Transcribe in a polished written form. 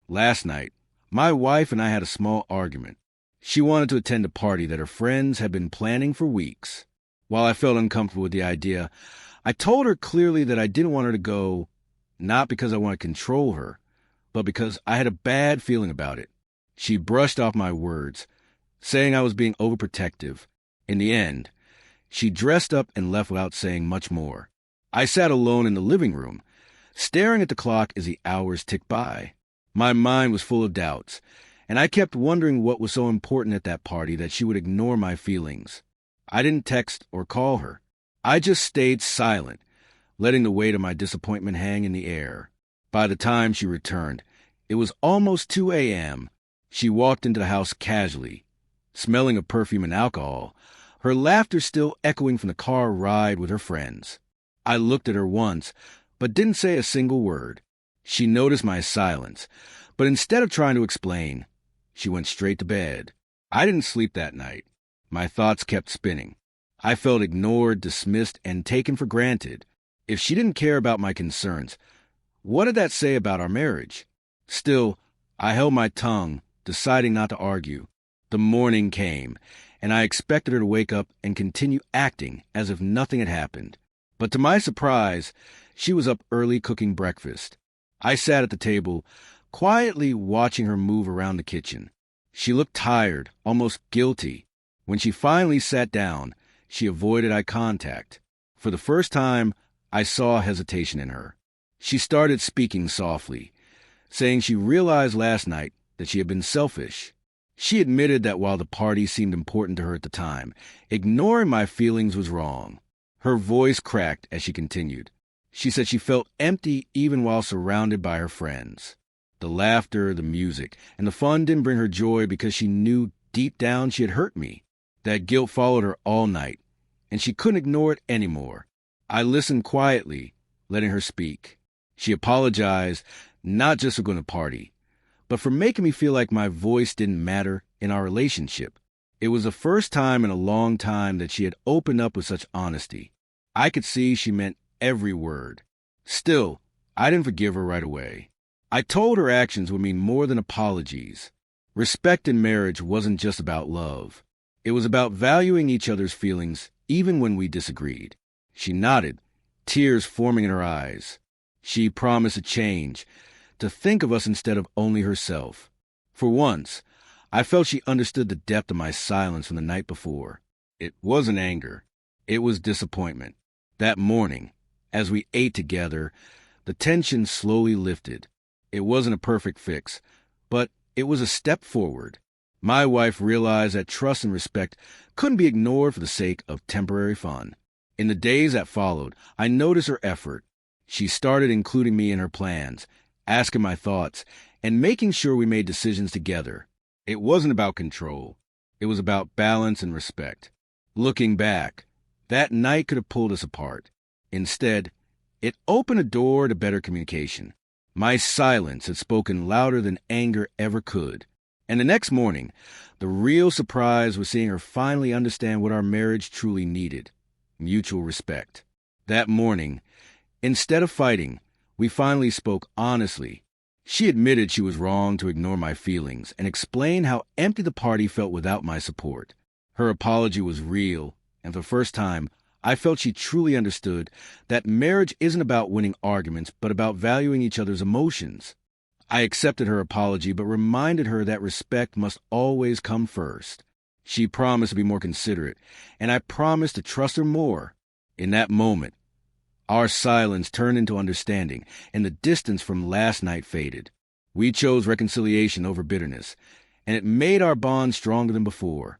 Last night, my wife and I had a small argument. She wanted to attend a party that her friends had been planning for weeks. While I felt uncomfortable with the idea, I told her clearly that I didn't want her to go, not because I want to control her, but because I had a bad feeling about it. She brushed off my words, saying I was being overprotective. In the end, she dressed up and left without saying much more. I sat alone in the living room, staring at the clock as the hours ticked by. My mind was full of doubts, and I kept wondering what was so important at that party that she would ignore my feelings. I didn't text or call her. I just stayed silent, letting the weight of my disappointment hang in the air. By the time she returned, it was almost 2 a.m. She walked into the house casually, smelling of perfume and alcohol, her laughter still echoing from the car ride with her friends. I looked at her once, but didn't say a single word. She noticed my silence, but instead of trying to explain, she went straight to bed. I didn't sleep that night. My thoughts kept spinning. I felt ignored, dismissed, and taken for granted. If she didn't care about my concerns, what did that say about our marriage? Still, I held my tongue, deciding not to argue. The morning came, and I expected her to wake up and continue acting as if nothing had happened. But to my surprise, she was up early cooking breakfast. I sat at the table, quietly watching her move around the kitchen. She looked tired, almost guilty. When she finally sat down, she avoided eye contact. For the first time, I saw hesitation in her. She started speaking softly, saying she realized last night that she had been selfish. She admitted that while the party seemed important to her at the time, ignoring my feelings was wrong. Her voice cracked as she continued. She said she felt empty even while surrounded by her friends. The laughter, the music, and the fun didn't bring her joy because she knew deep down she had hurt me. That guilt followed her all night, and she couldn't ignore it anymore. I listened quietly, letting her speak. She apologized, not just for going to party, but for making me feel like my voice didn't matter in our relationship. It was the first time in a long time that she had opened up with such honesty. I could see she meant every word. Still, I didn't forgive her right away. I told her actions would mean more than apologies. Respect in marriage wasn't just about love. It was about valuing each other's feelings, even when we disagreed. She nodded, tears forming in her eyes. She promised to change, to think of us instead of only herself. For once, I felt she understood the depth of my silence from the night before. It wasn't anger. It was disappointment. That morning, as we ate together, the tension slowly lifted. It wasn't a perfect fix, but it was a step forward. My wife realized that trust and respect couldn't be ignored for the sake of temporary fun. In the days that followed, I noticed her effort. She started including me in her plans, asking my thoughts, and making sure we made decisions together. It wasn't about control. It was about balance and respect. Looking back, that night could have pulled us apart. Instead, it opened a door to better communication. My silence had spoken louder than anger ever could. And the next morning, the real surprise was seeing her finally understand what our marriage truly needed: mutual respect. That morning, instead of fighting, we finally spoke honestly. She admitted she was wrong to ignore my feelings and explained how empty the party felt without my support. Her apology was real, and for the first time, I felt she truly understood that marriage isn't about winning arguments, but about valuing each other's emotions. I accepted her apology, but reminded her that respect must always come first. She promised to be more considerate, and I promised to trust her more. In that moment, our silence turned into understanding, and the distance from last night faded. We chose reconciliation over bitterness, and it made our bond stronger than before.